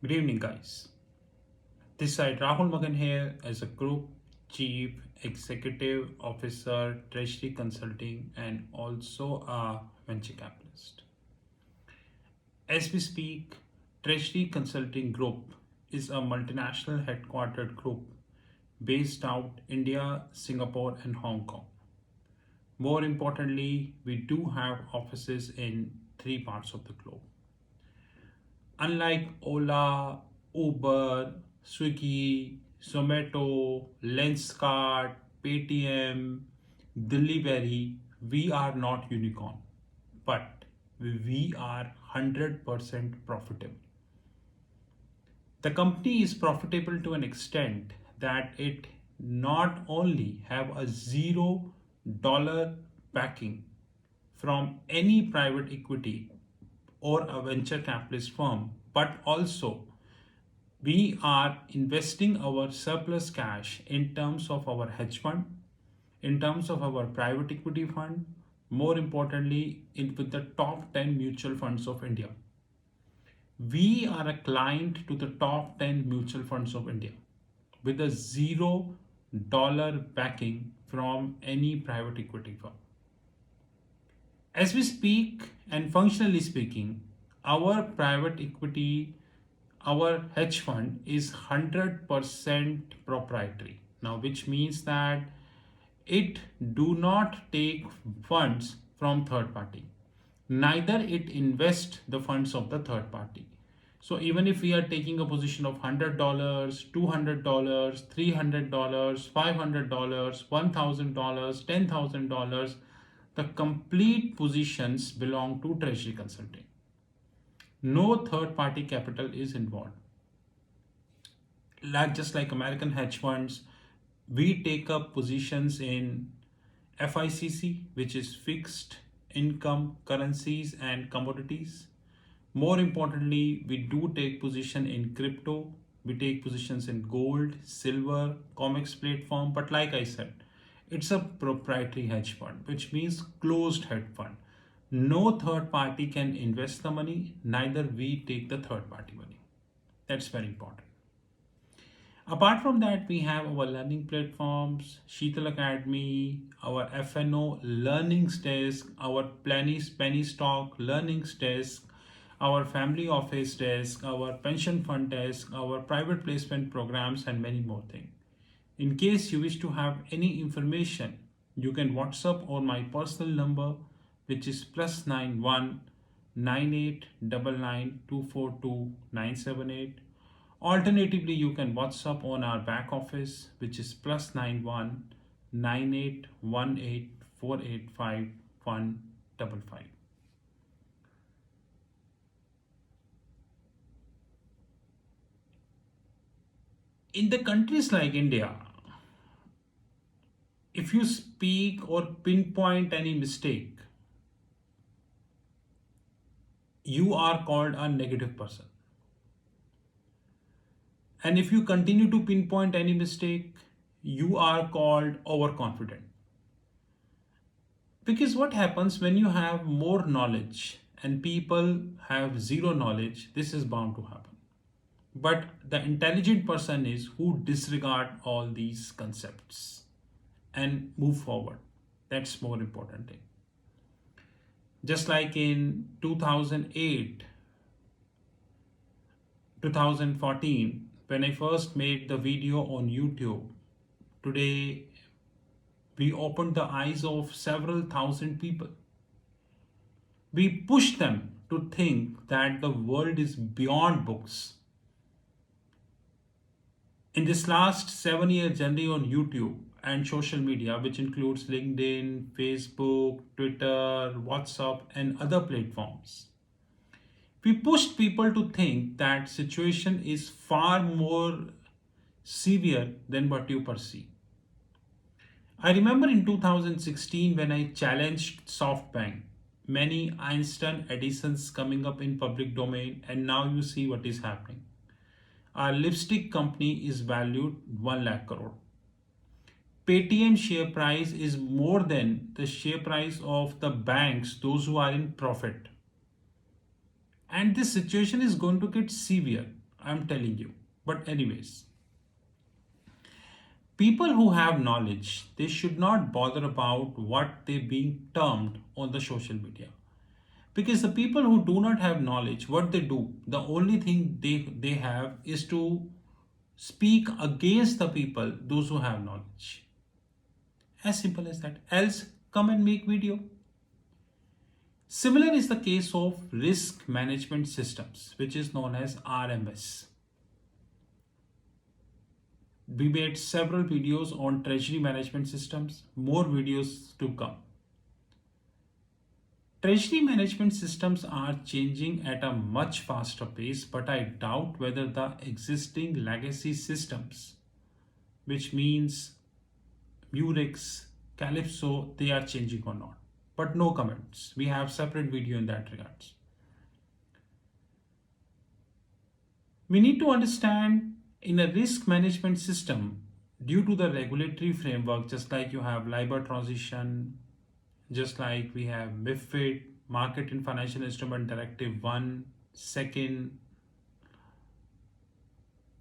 Good evening, guys. This side Rahul Magan here as a Group Chief Executive Officer, Treasury Consulting, and also a venture capitalist. As we speak, Treasury Consulting Group is a multinational headquartered group based out India, Singapore, and Hong Kong. More importantly, we do have offices in three parts of the globe. Unlike Ola, Uber, Swiggy, Zomato, Lenskart, Paytm, Delivery, we are not unicorn, but we are 100% profitable. The company is profitable to an extent that it not only have a $0 backing from any private equity or a venture capitalist firm, but also we are investing our surplus cash in terms of our hedge fund, in terms of our private equity fund, more importantly, with the top 10 mutual funds of India. We are a client to the top 10 mutual funds of India with a $0 backing from any private equity firm. As we speak and functionally speaking, our private equity, our hedge fund is 100% proprietary. Now, which means that it do not take funds from third party. Neither it invest the funds of the third party. So even if we are taking a position of $100, $200, $300, $500, $1,000, $10,000, the complete positions belong to Treasury Consulting. No third party capital is involved. Just like American hedge funds, we take up positions in FICC, which is fixed income currencies and commodities. More importantly, we do take position in crypto. We take positions in gold, silver, COMEX platform. But like I said, it's a proprietary hedge fund, which means closed hedge fund. No third party can invest the money, neither we take the third party money. That's very important. Apart from that, we have our learning platforms, Sheetal Academy, our FNO learnings desk, our penny stock learnings desk, our family office desk, our pension fund desk, our private placement programs, and many more things. In case you wish to have any information, you can WhatsApp on my personal number, which is +91 9899242978. Alternatively, you can WhatsApp on our back office, which is +91 9818485155. In the countries like India, if you speak or pinpoint any mistake, you are called a negative person. And if you continue to pinpoint any mistake, you are called overconfident. Because what happens when you have more knowledge and people have zero knowledge, this is bound to happen. But the intelligent person is who disregard all these concepts and move forward. That's more important thing. Just like in 2008, 2014, when I first made the video on YouTube, today we opened the eyes of several thousand people. We pushed them to think that the world is beyond books. In this last 7 year journey on YouTube and social media, which includes LinkedIn, Facebook, Twitter, WhatsApp, and other platforms, we pushed people to think that situation is far more severe than what you perceive. I remember in 2016 when I challenged SoftBank, many Einstein Edisons coming up in public domain, and now you see what is happening. Our lipstick company is valued 1 lakh crore. Paytm share price is more than the share price of the banks, those who are in profit. And this situation is going to get severe. I'm telling you. But anyways, people who have knowledge, they should not bother about what they being termed on the social media. Because the people who do not have knowledge, what they do, the only thing they have is to speak against the people, those who have knowledge. As simple as that. Else, come and make video. Similar is the case of risk management systems, which is known as RMS. We made several videos on treasury management systems, more videos to come. Treasury management systems are changing at a much faster pace, but I doubt whether the existing legacy systems, which means Murex, Calypso, they are changing or not. But no comments. We have separate video in that regards. We need to understand in a risk management system, due to the regulatory framework, just like you have LIBOR transition, just like we have MiFID, Market in Financial Instrument Directive 1, 2nd,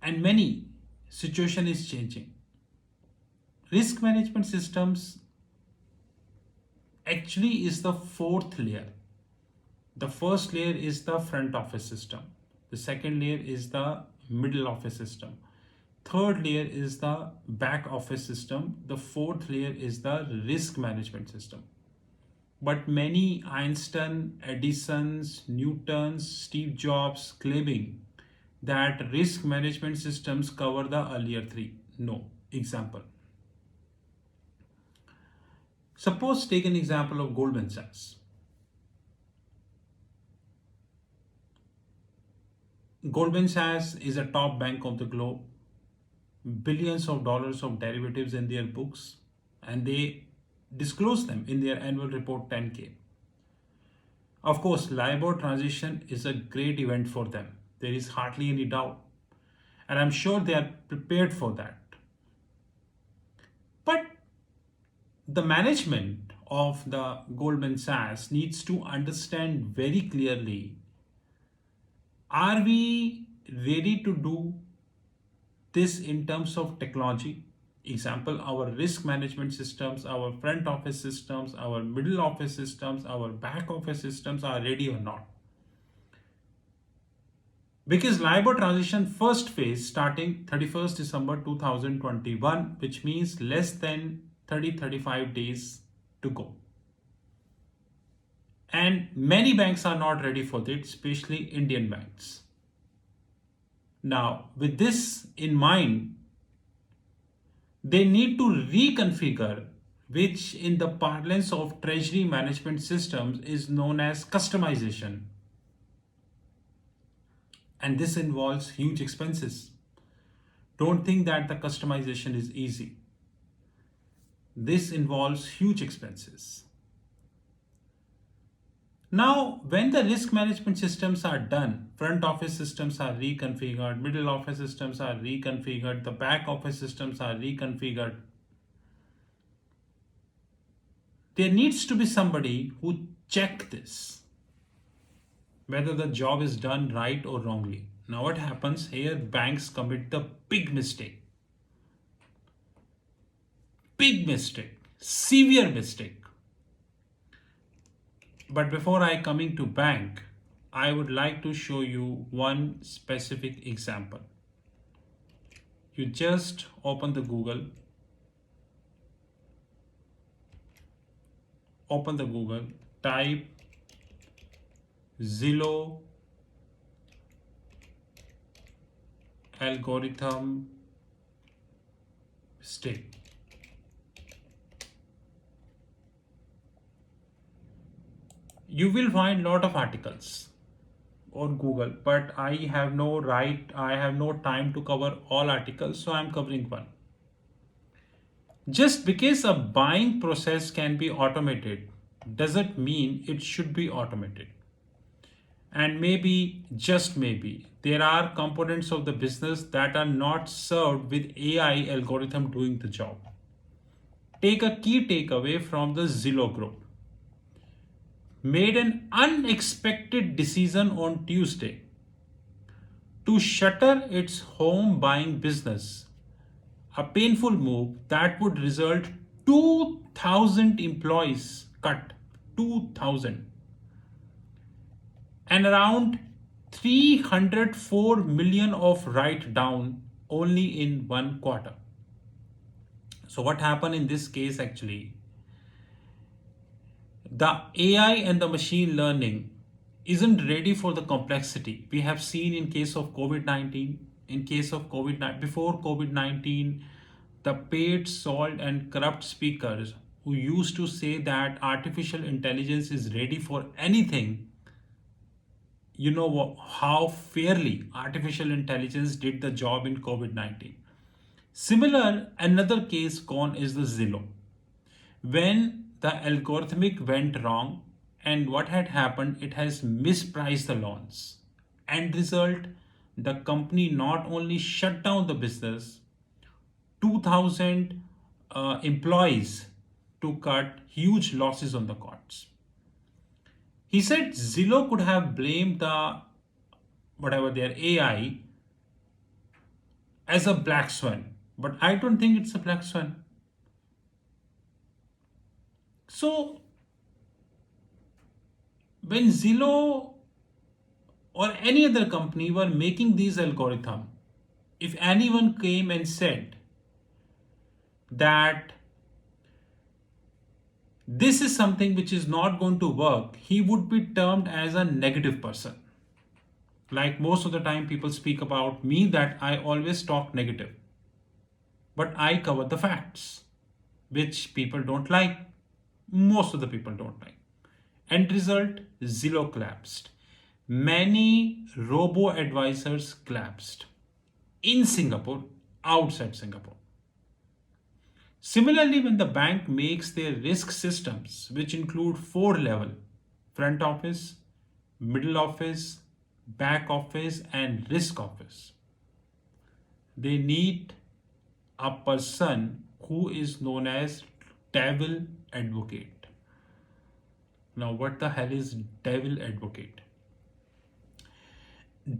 and many, situation is changing. Risk management systems actually is the fourth layer. The first layer is the front office system. The second layer is the middle office system. Third layer is the back office system. The fourth layer is the risk management system. But many Einstein, Edisons, Newtons, Steve Jobs claiming that risk management systems cover the earlier three. No. Example. Suppose take an example of Goldman Sachs. Goldman Sachs is a top bank of the globe, billions of dollars of derivatives in their books, and they disclose them in their annual report 10K. Of course, LIBOR transition is a great event for them. There is hardly any doubt. And I'm sure they are prepared for that. But the management of the Goldman Sachs needs to understand very clearly, are we ready to do this in terms of technology? Example, our risk management systems, our front office systems, our middle office systems, our back office systems are ready or not? Because LIBOR transition first phase starting 31st December 2021, which means less than 30-35 days to go. And many banks are not ready for it, especially Indian banks. Now, with this in mind, they need to reconfigure, which in the parlance of treasury management systems is known as customization. And this involves huge expenses. Don't think that the customization is easy. This involves huge expenses. Now, when the risk management systems are done, front office systems are reconfigured, middle office systems are reconfigured, the back office systems are reconfigured, there needs to be somebody who check this, whether the job is done right or wrongly. Now what happens here? Banks commit the big mistake, severe mistake. But before I coming to bank, I would like to show you one specific example. You just open the Google, type Zillow algorithm stick. You will find lot of articles on Google, but I have no time to cover all articles, so I'm covering one. Just because a buying process can be automated doesn't mean it should be automated. And maybe, just maybe, there are components of the business that are not served with AI algorithm doing the job. Take a key takeaway from the Zillow group. Made an unexpected decision on Tuesday to shutter its home buying business, a painful move that would result 2,000 employees cut, 2,000, and around 304 million of write down only in one quarter. So what happened in this case actually, the AI and the machine learning isn't ready for the complexity we have seen in case of COVID-19. In case of COVID-19, before COVID-19, the paid, salt, and corrupt speakers who used to say that artificial intelligence is ready for anything, how fairly artificial intelligence did the job in COVID-19. Similar, another case gone is the Zillow. When the algorithmic went wrong, and what had happened, it has mispriced the loans. End result, the company not only shut down the business, 2,000 employees to cut huge losses on the costs. He said Zillow could have blamed the whatever their AI as a black swan, but I don't think it's a black swan. So when Zillow or any other company were making these algorithms, if anyone came and said that this is something which is not going to work, he would be termed as a negative person. Like most of the time people speak about me that I always talk negative, but I cover the facts, which people don't like. Most of the people don't like. End result, Zillow collapsed. Many robo advisors collapsed in Singapore, outside Singapore. Similarly, when the bank makes their risk systems, which include 4 levels: front office, middle office, back office, and risk office, they need a person who is known as devil advocate. Now, what the hell is devil advocate?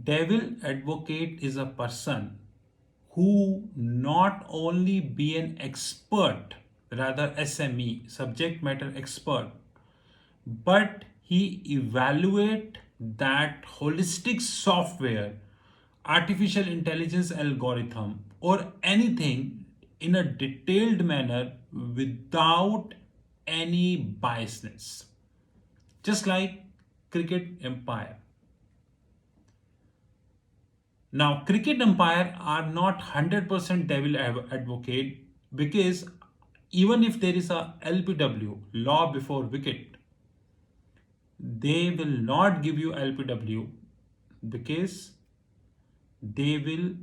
Devil advocate is a person who not only be an expert, rather SME, subject matter expert, but he evaluate that holistic software, artificial intelligence algorithm, or anything in a detailed manner without any biasness. Just like cricket empire. Now, cricket umpire are not 100% devil advocate, because even if there is a LBW, law before wicket, they will not give you LBW because they will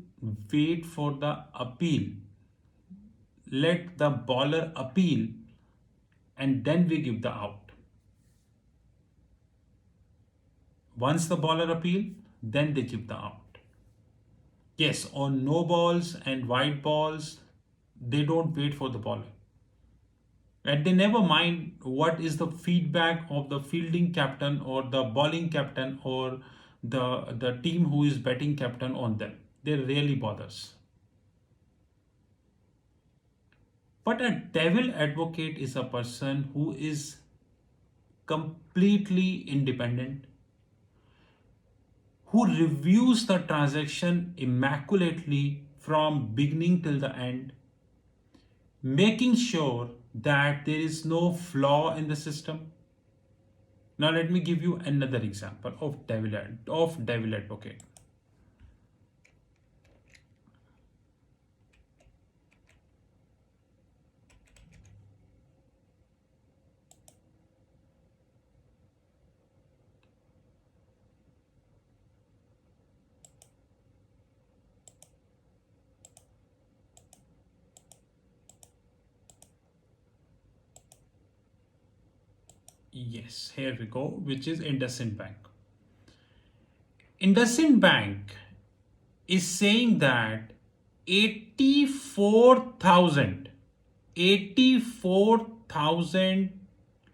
wait for the appeal. Let the bowler appeal and then we give the out. Once the bowler appeal, then they give the out. Yes, on no balls and white balls, they don't wait for the bowler. And they never mind what is the feedback of the fielding captain or the bowling captain or the team who is batting captain on them. They really bothers. But a devil advocate is a person who is completely independent, who reviews the transaction immaculately from beginning till the end, making sure that there is no flaw in the system. Now let me give you another example of devil advocate. Yes, here we go, which is IndusInd Bank. IndusInd Bank is saying that 84,000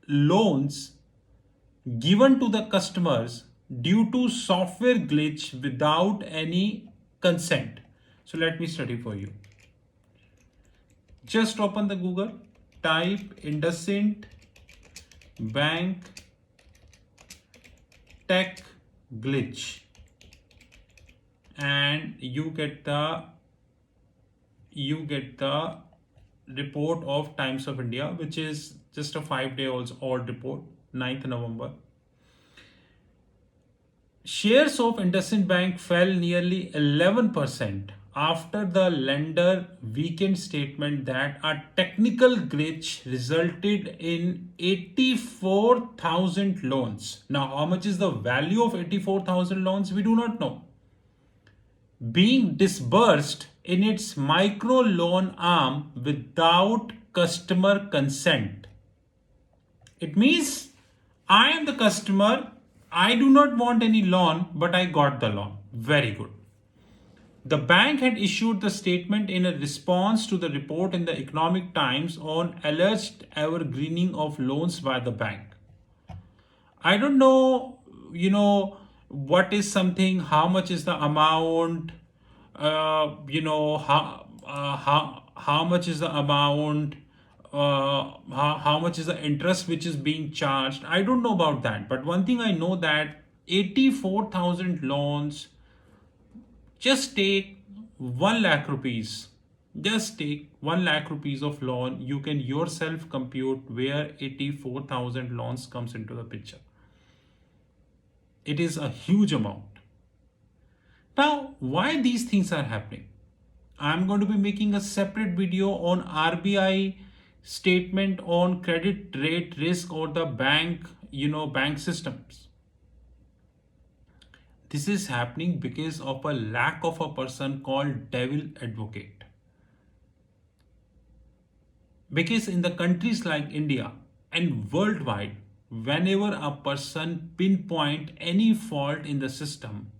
loans given to the customers due to software glitch without any consent. So let me study for you. Just open the Google, type IndusInd Bank tech glitch, and you get the report of Times of India, which is just a 5-day old report, 9th November. Shares of IndusInd Bank fell nearly 11% after the lender weekend statement that a technical glitch resulted in 84,000 loans. Now, how much is the value of 84,000 loans? We do not know. Being disbursed in its micro loan arm without customer consent. It means I am the customer, I do not want any loan, but I got the loan. Very good. The bank had issued the statement in a response to the report in the Economic Times on alleged evergreening of loans by the bank. I don't know, what is something, how much is the amount, how much is the amount, how much is the interest which is being charged. I don't know about that. But one thing I know that 84,000 loans, just take 1 lakh rupees. Just take 1 lakh rupees of loan. You can yourself compute where 84,000 loans comes into the picture. It is a huge amount. Now, why these things are happening? I'm going to be making a separate video on RBI statement on credit rate risk or the bank, bank systems. This is happening because of a lack of a person called devil advocate. Because in the countries like India and worldwide, whenever a person pinpoint any fault in the system,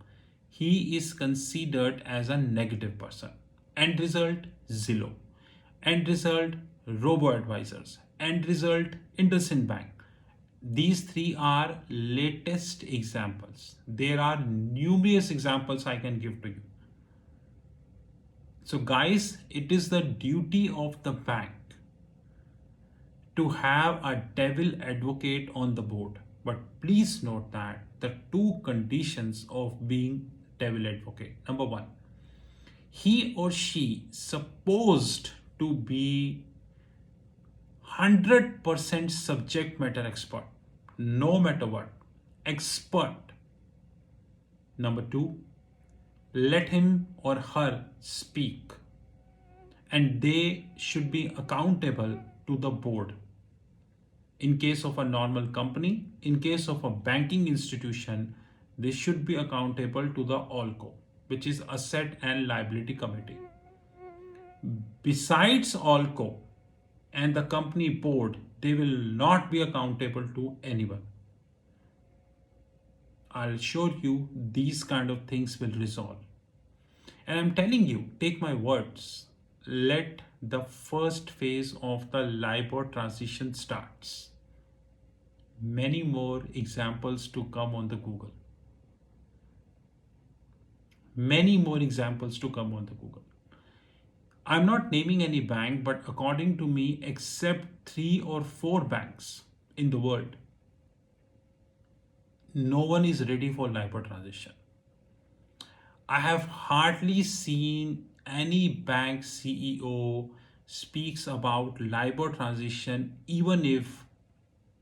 he is considered as a negative person. End result, Zillow. End result, robo-advisors. End result, IndusInd Bank. These three are latest examples. There are numerous examples I can give to you. So guys, it is the duty of the bank to have a devil advocate on the board. But please note that the two conditions of being devil advocate. Number one, he or she supposed to be 100% subject matter expert, no matter what, expert. Number two, let him or her speak, and they should be accountable to the board. In case of a normal company, in case of a banking institution, they should be accountable to the ALCO, which is Asset and Liability Committee. Besides ALCO and the company board, they will not be accountable to anyone. I'll show you these kind of things will resolve. And I'm telling you, take my words, let the first phase of the LIBOR transition starts. Many more examples to come on the Google. Many more examples to come on the Google. I'm not naming any bank, but according to me, except 3 or 4 banks in the world, no one is ready for LIBOR transition. I have hardly seen any bank CEO speaks about LIBOR transition, even if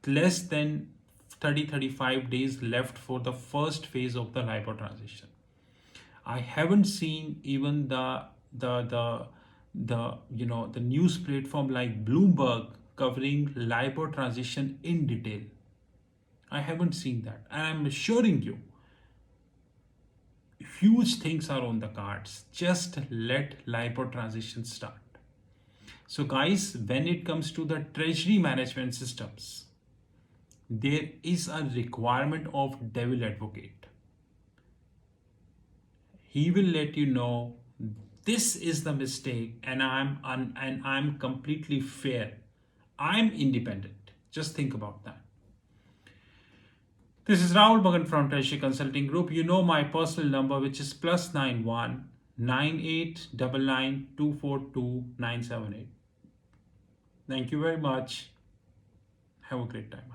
less than 35 days left for the first phase of the LIBOR transition. I haven't seen even the news platform like Bloomberg covering LIBOR transition in detail. I haven't seen that, and I'm assuring you, huge things are on the cards. Just let LIBOR transition start. So guys, when it comes to the treasury management systems, there is a requirement of devil advocate. He will let you know this is the mistake, and I'm completely fair. I'm independent. Just think about that. This is Rahul Bhagan from Treasury Consulting Group. You know my personal number, which is +91 9899 242 978. Thank you very much. Have a great time.